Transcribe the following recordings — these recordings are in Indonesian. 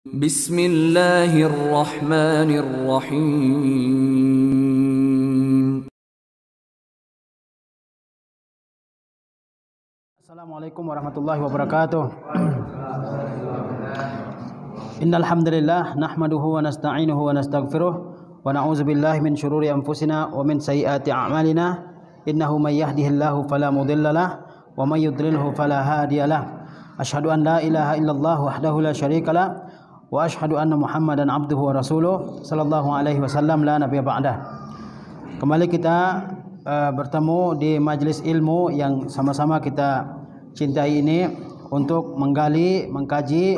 Bismillahirrahmanirrahim. Assalamualaikum warahmatullahi wabarakatuh. Innal hamdalillah nahmaduhu wa nasta'inuhu wa nastaghfiruh wa na'udzu billahi min syururi anfusina wa min sayyiati a'malina. Innahu may yahdihillahu fala mudhillalah wa may yudlilhu fala hadiyalah. Asyhadu an la ilaha illallah wahdahu la syarikalah wa asyhadu anna Muhammadan abduhu wa rasuluh sallallahu alaihi wasallam la nabiyya ba'dah. Kembali kita bertemu di majelis ilmu yang sama-sama kita cintai ini untuk menggali, mengkaji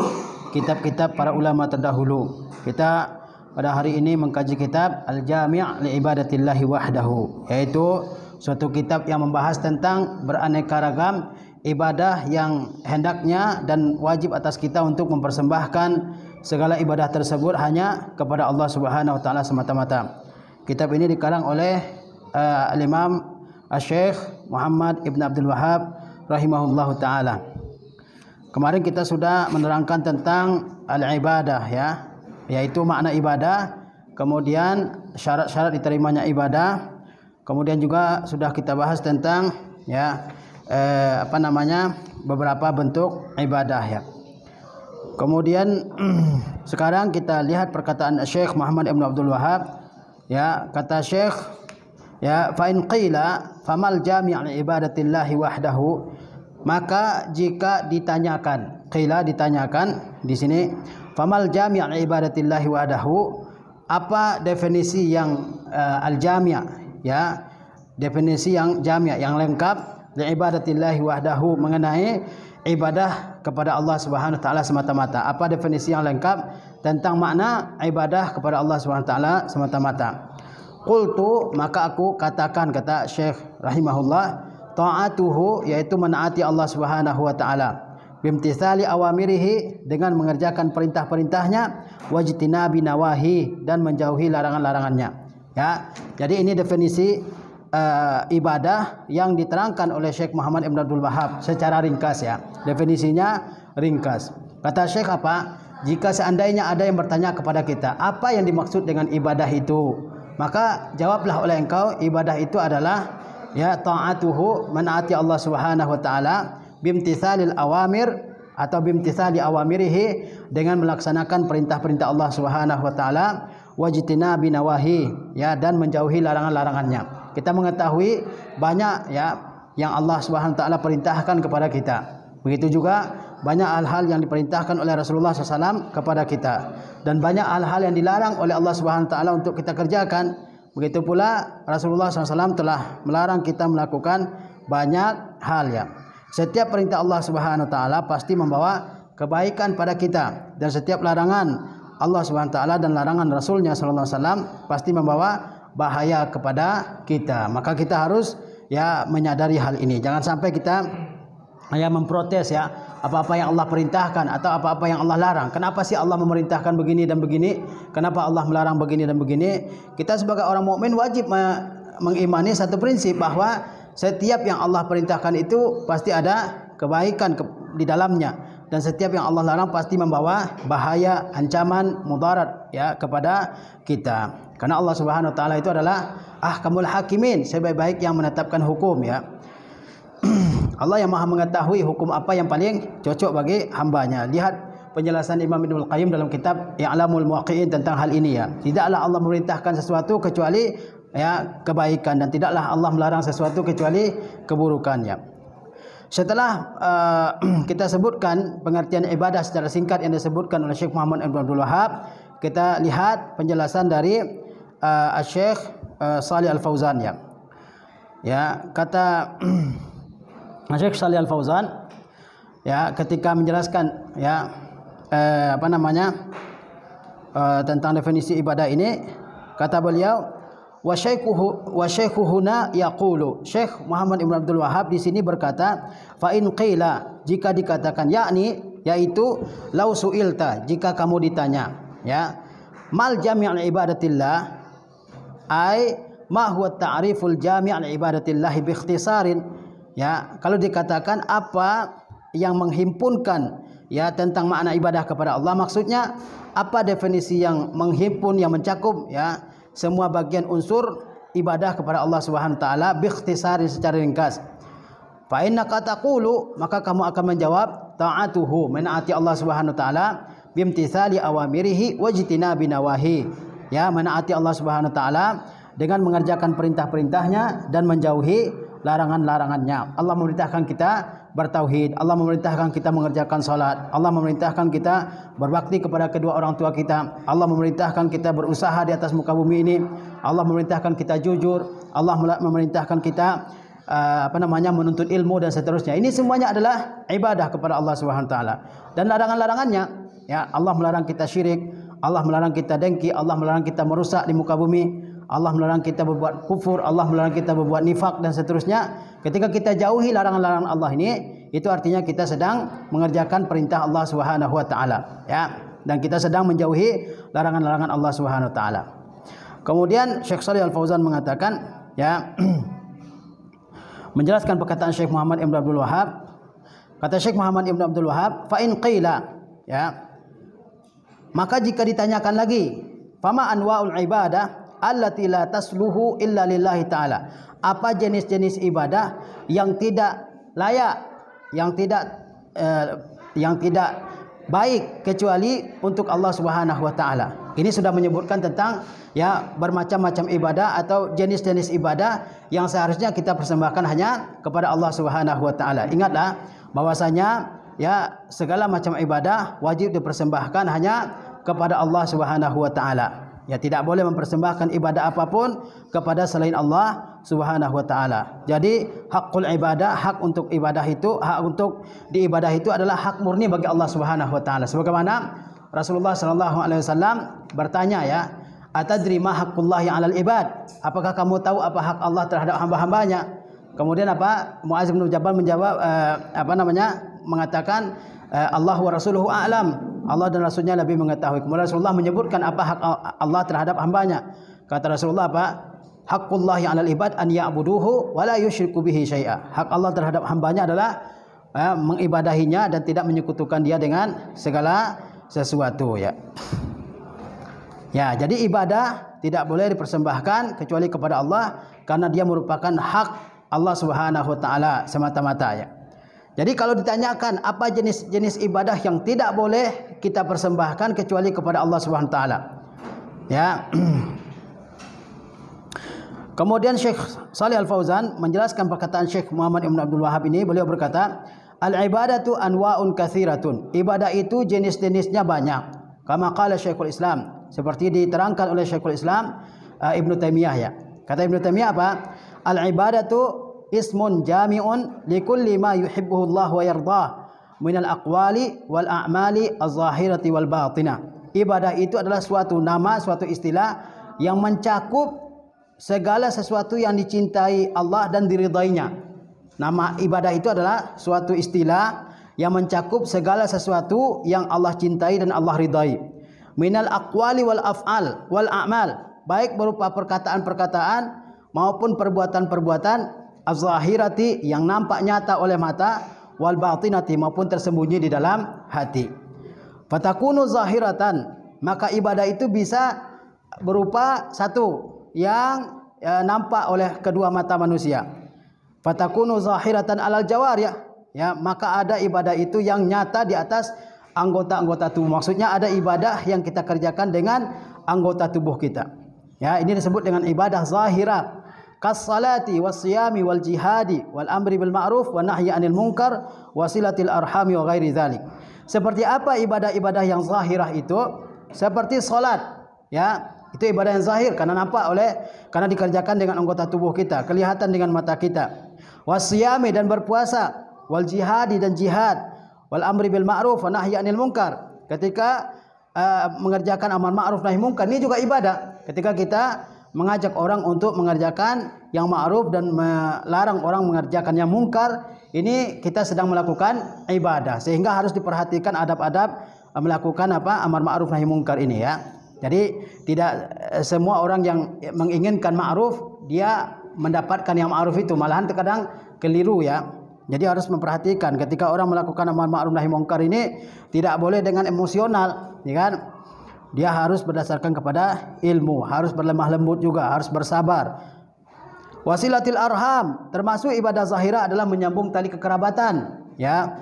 kitab-kitab para ulama terdahulu. Kita pada hari ini mengkaji kitab Al-Jami' li Ibadatillahi Wahdahu, yaitu suatu kitab yang membahas tentang beraneka ragam ibadah yang hendaknya dan wajib atas kita untuk mempersembahkan segala ibadah tersebut hanya kepada Allah Subhanahu wa taala semata-mata. Kitab ini dikarang oleh Al-Imam Asy-Syaikh Muhammad Ibn Abdul Wahhab rahimahullahu taala. Kemarin kita sudah menerangkan tentang al-ibadah, ya, yaitu makna ibadah, kemudian syarat-syarat diterimanya ibadah, kemudian juga sudah kita bahas tentang beberapa bentuk ibadah, ya. Kemudian sekarang kita lihat perkataan Syekh Muhammad Ibn Abdul Wahhab, ya, kata Syekh, ya, fa in qila famal jami' li ibadatillahi wahdahu, maka jika ditanyakan, qila ditanyakan di sini, famal jami' li ibadatillahi wahdahu, apa definisi yang al-jami', ya, definisi yang jami', yang lengkap, li ibadatillahi wahdahu, mengenai ibadah kepada Allah Subhanahu wa taala semata-mata. Apa definisi yang lengkap tentang makna ibadah kepada Allah Subhanahu wa taala semata-mata? Qultu, maka aku katakan, kata Syekh rahimahullah, ta'atuhu, yaitu menaati Allah Subhanahu wa taala, bimtithali awamirihi, dengan mengerjakan perintah-perintahnya, wajtinabi nawahi, dan menjauhi larangan-larangannya. Ya, jadi ini definisi ibadah yang diterangkan oleh Syekh Muhammad Ibn Abdul Wahhab secara ringkas, ya. Definisinya ringkas. Kata Syekh apa? Jika seandainya ada yang bertanya kepada kita, apa yang dimaksud dengan ibadah itu? Maka jawablah oleh engkau, ibadah itu adalah, ya, ta'atuhu, menaati Allah Subhanahu wa taala, bimtithalil awamir, atau bimtithali awamirihi, dengan melaksanakan perintah-perintah Allah Subhanahu wa taala, wajtinabi nawahi, ya, dan menjauhi larangan-larangannya. Kita mengetahui banyak, ya, yang Allah Subhanahu wa taala perintahkan kepada kita. Begitu juga banyak hal-hal yang diperintahkan oleh Rasulullah SAW kepada kita, dan banyak hal-hal yang dilarang oleh Allah Subhanahu wa taala untuk kita kerjakan. Begitu pula Rasulullah SAW telah melarang kita melakukan banyak hal, ya. Setiap perintah Allah Subhanahu wa taala pasti membawa kebaikan pada kita, dan setiap larangan Allah Subhanahu wa taala dan larangan Rasulnya sallallahu alaihi wasallam pasti membawa bahaya kepada kita. Maka kita harus, ya, menyadari hal ini. Jangan sampai kita, ya, memprotes, ya, apa-apa yang Allah perintahkan atau apa-apa yang Allah larang. Kenapa sih Allah memerintahkan begini dan begini? Kenapa Allah melarang begini dan begini? Kita sebagai orang mukmin wajib mengimani satu prinsip, bahwa setiap yang Allah perintahkan itu pasti ada kebaikan di dalamnya, dan setiap yang Allah larang pasti membawa bahaya, ancaman, mudarat, ya, kepada kita. Karena Allah Subhanahu wa taala itu adalah ahkamul hakimin, sebaik-baik yang menetapkan hukum, ya. Allah yang Maha mengetahui hukum apa yang paling cocok bagi hambanya. Lihat penjelasan Imam Ibnul Qayyim dalam kitab I'lamul Muwaqqi'in tentang hal ini, ya. Tidaklah Allah memerintahkan sesuatu kecuali, ya, kebaikan, dan tidaklah Allah melarang sesuatu kecuali keburukannya. Setelah kita sebutkan pengertian ibadah secara singkat yang disebutkan oleh Syekh Muhammad Ibn Abdul Wahhab, kita lihat penjelasan dari Syekh Shalih Al-Fauzan, ya. Ya, kata Syekh Shalih Al-Fauzan, ya, ketika menjelaskan, ya, tentang definisi ibadah ini, kata beliau, wa syaikhuhuna yaqulu, Syekh Muhammad Ibn Abdul Wahhab di sini berkata, fa in qila, jika dikatakan, yakni, yaitu, lau su'ilta, jika kamu ditanya, ya, mal jami' li ibadatillah, ai ma huwa ta'riful jami' li ibadatillah bi ikhtisarin, ya, kalau dikatakan apa yang menghimpunkan, ya tentang makna ibadah kepada Allah. Maksudnya apa definisi yang menghimpun, yang mencakup ya semua bagian unsur ibadah kepada Allah Subhanahu wa taala biikhtisari secara ringkas. Fa innaka taqulu, maka kamu akan menjawab ta'atuhu, menaati Allah Subhanahu wa taala bimtithali awamirihi wajtinabi nawahi. Ya, menaati Allah Subhanahu wa taala dengan mengerjakan perintah-perintahnya dan menjauhi larangan-larangannya. Allah memerintahkan kita bertauhid, Allah memerintahkan kita mengerjakan salat, Allah memerintahkan kita berbakti kepada kedua orang tua kita, Allah memerintahkan kita berusaha di atas muka bumi ini, Allah memerintahkan kita jujur, Allah memerintahkan kita menuntut ilmu dan seterusnya. Ini semuanya adalah ibadah kepada Allah Subhanahu wa taala. Dan larangan-larangannya, ya, Allah melarang kita syirik, Allah melarang kita dengki, Allah melarang kita merusak di muka bumi, Allah melarang kita berbuat kufur, Allah melarang kita berbuat nifak dan seterusnya. Ketika kita jauhi larangan-larangan Allah ini, itu artinya kita sedang mengerjakan perintah Allah Subhanahu wa taala, ya. Dan kita sedang menjauhi larangan-larangan Allah Subhanahu wa taala. Kemudian Syekh Shalih Al-Fauzan mengatakan, ya, menjelaskan perkataan Syekh Muhammad Ibn Abdul Wahhab. Kata Syekh Muhammad Ibn Abdul Wahhab, fa in qila, ya, maka jika ditanyakan lagi, fama anwa'ul ibadah allati la tasluhu illa lillahi ta'ala, apa jenis-jenis ibadah yang tidak layak, yang tidak baik kecuali untuk Allah Subhanahu wa taala. Ini sudah menyebutkan tentang ya bermacam-macam ibadah atau jenis-jenis ibadah yang seharusnya kita persembahkan hanya kepada Allah Subhanahu wa taala. Ingatlah bahwasanya ya segala macam ibadah wajib dipersembahkan hanya kepada Allah Subhanahu wa taala. Ya, tidak boleh mempersembahkan ibadah apapun kepada selain Allah Subhanahu wa taala. Jadi hakul ibadah, hak untuk ibadah itu, hak untuk diibadah itu adalah hak murni bagi Allah Subhanahu wa taala. Sebagaimana Rasulullah sallallahu alaihi wasallam bertanya, ya, atadri ma haqqullahi 'alal ibad? Apakah kamu tahu apa hak Allah terhadap hamba-hambanya? Kemudian Muaz bin Jabal menjawab mengatakan Allah wa rasuluhu a'lam. Allah dan Rasulnya lebih mengetahui. Kemudian Rasulullah menyebutkan apa hak Allah terhadap hambanya. Kata Rasulullah apa? Haqqullahi 'alal ibad an ya'buduhu wa la yusyriku bihi syai'a. Hak Allah terhadap hambanya adalah mengibadahinya dan tidak menyekutukan dia dengan segala sesuatu, ya. Ya, jadi ibadah tidak boleh dipersembahkan kecuali kepada Allah karena dia merupakan hak Allah Subhanahu wa taala semata-mata, ya. Jadi kalau ditanyakan apa jenis-jenis ibadah yang tidak boleh kita persembahkan kecuali kepada Allah Subhanahu wa taala. Ya. Kemudian Syekh Shalih Al-Fauzan menjelaskan perkataan Syekh Muhammad Ibn Abdul Wahhab ini. Beliau berkata, al-ibadatu anwa'un katsiratun. Ibadah itu jenis-jenisnya banyak. Kama qala Syekhul Islam, seperti diterangkan oleh Syekhul Islam Ibnu Taimiyah, ya. Kata Ibnu Taimiyah apa? Al-ibadatu ismun jami'un likulli ma yuhibbuhu Allah wa yardah minal aqwali wal a'mali az-zahirati wal batinah. Ibadah itu adalah suatu nama, suatu istilah yang mencakup segala sesuatu yang dicintai Allah dan diridainya. Nama ibadah itu adalah suatu istilah yang mencakup segala sesuatu yang Allah cintai dan Allah ridai. Minal aqwali wal af'al wal a'mal, baik berupa perkataan-perkataan maupun perbuatan-perbuatan az-zahirati yang nampak nyata oleh mata, wal batinati maupun tersembunyi di dalam hati. Fatakunu zahiratan, maka ibadah itu bisa berupa satu yang nampak oleh kedua mata manusia. Fatakunu zahiratan alal jawarih, ya, maka ada ibadah itu yang nyata di atas anggota-anggota tubuh. Maksudnya ada ibadah yang kita kerjakan dengan anggota tubuh kita. Ya, ini disebut dengan ibadah zahirat. Kas-salati was-siyami wal jihadi wal amri bil ma'ruf wa nahyi 'anil munkar wasilatil arhami wa ghairi dzalik. Seperti apa ibadah-ibadah yang zahirah itu? Seperti salat, ya. Itu ibadah yang zahir karena dikerjakan dengan anggota tubuh kita, kelihatan dengan mata kita. Was-siyami, dan berpuasa, wal jihadi, dan jihad, wal amri bil ma'ruf wa nahyi 'anil munkar. Ketika mengerjakan amar ma'ruf nahi munkar, ini juga ibadah. Ketika kita mengajak orang untuk mengerjakan yang ma'ruf dan melarang orang mengerjakan yang mungkar, ini kita sedang melakukan ibadah. Sehingga harus diperhatikan adab-adab melakukan amar ma'ruf nahi munkar ini, ya. Jadi tidak semua orang yang menginginkan ma'ruf dia mendapatkan yang ma'ruf itu, malahan terkadang keliru, ya. Jadi harus memperhatikan ketika orang melakukan amar ma'ruf nahi munkar ini tidak boleh dengan emosional, ya kan? Dia harus berdasarkan kepada ilmu, harus berlemah lembut juga, harus bersabar. Wasilatil arham, termasuk ibadah zahirah adalah menyambung tali kekerabatan, ya.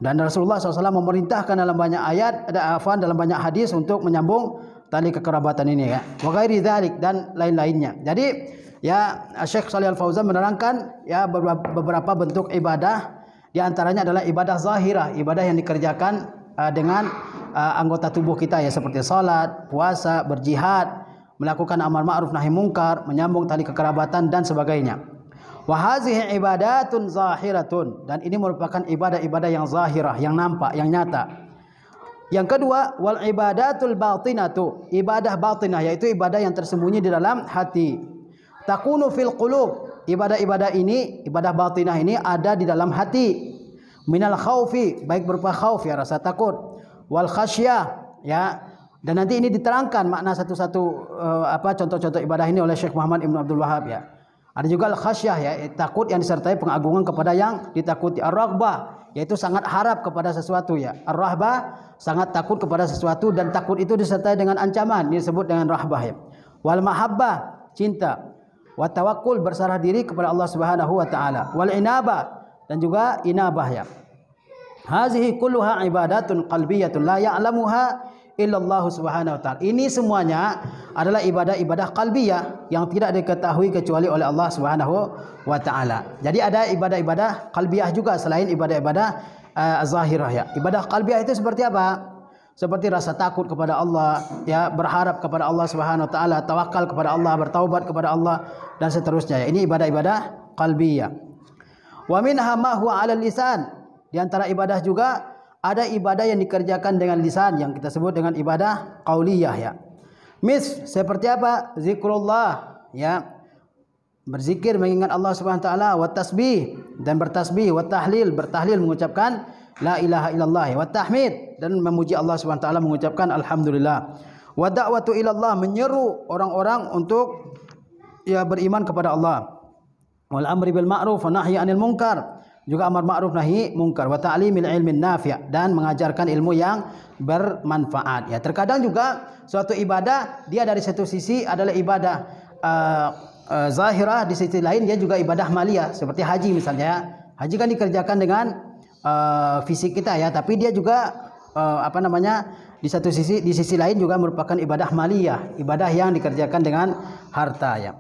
Dan Rasulullah SAW memerintahkan dalam banyak ayat, dalam banyak hadis untuk menyambung tali kekerabatan ini, ya. Wa ghairi dzalik, dan lain-lainnya. Jadi ya, Syekh Shalih Al Fauzan menerangkan ya beberapa bentuk ibadah, di antaranya adalah ibadah zahirah, ibadah yang dikerjakan dengan anggota tubuh kita, ya, seperti salat, puasa, berjihad, melakukan amar ma'ruf nahi munkar, menyambung tali kekerabatan dan sebagainya. Wa hazihi ibadatun zahiratun, dan ini merupakan ibadah-ibadah yang zahirah, yang nampak, yang nyata. Yang kedua, wal ibadatul batinatu, ibadah batinah, yaitu ibadah yang tersembunyi di dalam hati. Takunu fil qulub, ibadah-ibadah ini, ibadah batinah ini ada di dalam hati. Minal khaufi, baik berupa khauf, ya, rasa takut, wal khasyah, ya. Dan nanti ini diterangkan makna satu-satu contoh-contoh ibadah ini oleh Syekh Muhammad Ibn Abdul Wahhab, ya. Ada juga al khasyah, ya, takut yang disertai pengagungan kepada yang ditakuti. Ar-raghbah, yaitu sangat harap kepada sesuatu, ya. Ar-rahbah, sangat takut kepada sesuatu, dan takut itu disertai dengan ancaman, disebut dengan rahbah, ya. Wal mahabbah, cinta. Wa tawakkul, berserah diri kepada Allah Subhanahu wa taala. Wal inabah, dan juga inabah, ya. Hazihi kulluha ibadatun qalbiyatun la ya'lamuha illa Allah Subhanahu wa taala. Ini semuanya adalah ibadah-ibadah qalbiyah yang tidak diketahui kecuali oleh Allah Subhanahu wa taala. Jadi ada ibadah-ibadah qalbiyah juga selain ibadah-ibadah zahirah, ya. Ibadah qalbiyah itu seperti apa? Seperti rasa takut kepada Allah, ya, berharap kepada Allah Subhanahu wa taala, tawakal kepada Allah, bertaubat kepada Allah, dan seterusnya, ya. Ini ibadah-ibadah qalbiyah. Wa minha ma huwa 'ala lisan. Di antara ibadah juga ada ibadah yang dikerjakan dengan lisan, yang kita sebut dengan ibadah qauliyah, ya. Seperti apa? Zikrullah, ya. Berzikir, mengingat Allah Subhanahu wa taala, wa tasbih, dan bertasbih, wa tahlil, bertahlil, mengucapkan la ilaha illallah, wa tahmid, dan memuji Allah Subhanahu wa taala, mengucapkan alhamdulillah. Wa da'watu ilallah, menyeru orang-orang untuk, ya, beriman kepada Allah. Wal amri bil ma'ruf wa nahyi 'anil munkar, juga amar ma'ruf nahi munkar. Wa ta'limil ilmin nafi', dan mengajarkan ilmu yang bermanfaat, ya. Terkadang juga suatu ibadah dia dari satu sisi adalah ibadah zahirah, di sisi lain dia juga ibadah maliyah, seperti haji misalnya, ya. Haji kan dikerjakan dengan fisik kita, ya, tapi dia juga di sisi lain juga merupakan ibadah maliyah, ibadah yang dikerjakan dengan harta, ya.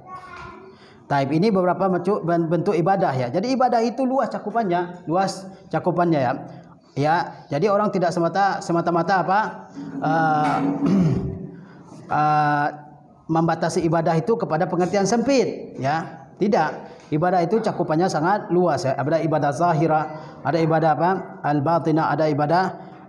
Taib, ini beberapa bentuk ibadah, ya. Jadi ibadah itu luas cakupannya, ya. Ya, jadi orang tidak semata-mata membatasi ibadah itu kepada pengertian sempit, ya. Tidak. Ibadah itu cakupannya sangat luas, ya. Ada ibadah zahirah, ada ibadah al-batinah, ada ibadah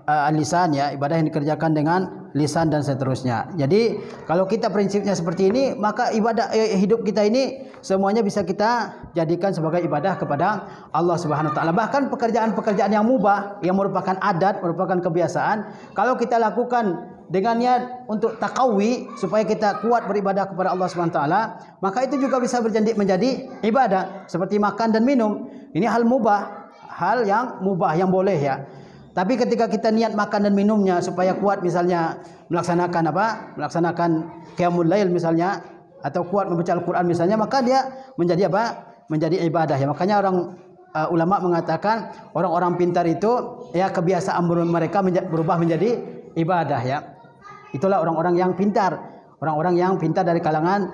al-lisan, ya, ibadah yang dikerjakan dengan lisan dan seterusnya. Jadi kalau kita prinsipnya seperti ini, maka ibadah hidup kita ini semuanya bisa kita jadikan sebagai ibadah kepada Allah Subhanahu wa taala. Bahkan pekerjaan-pekerjaan yang mubah, yang merupakan adat, merupakan kebiasaan, kalau kita lakukan dengan niat untuk taqawi, supaya kita kuat beribadah kepada Allah Subhanahu wa taala, maka itu juga bisa menjadi ibadah, seperti makan dan minum. Ini hal mubah, hal yang mubah, yang boleh, ya. Tapi ketika kita niat makan dan minumnya supaya kuat, misalnya melaksanakan qiyamul lail misalnya, atau kuat membaca Al-Qur'an misalnya, maka dia menjadi menjadi ibadah, ya. Makanya ulama mengatakan orang-orang pintar itu, ya, kebiasaan mereka berubah menjadi ibadah, ya. Itulah orang-orang yang pintar, orang-orang yang pintar dari kalangan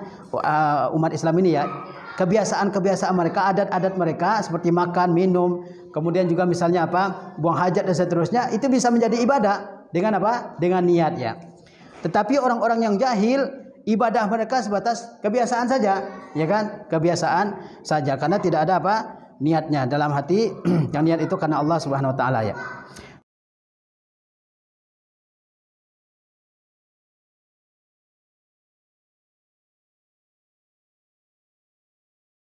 umat Islam ini, ya. Kebiasaan-kebiasaan mereka, adat-adat mereka seperti makan, minum, kemudian juga misalnya buang hajat dan seterusnya, itu bisa menjadi ibadah dengan dengan niat, ya. Tetapi orang-orang yang jahil, ibadah mereka sebatas kebiasaan saja, ya kan? Kebiasaan saja, karena tidak ada niatnya dalam hati. Yang niat itu karena Allah Subhanahu wa taala, ya.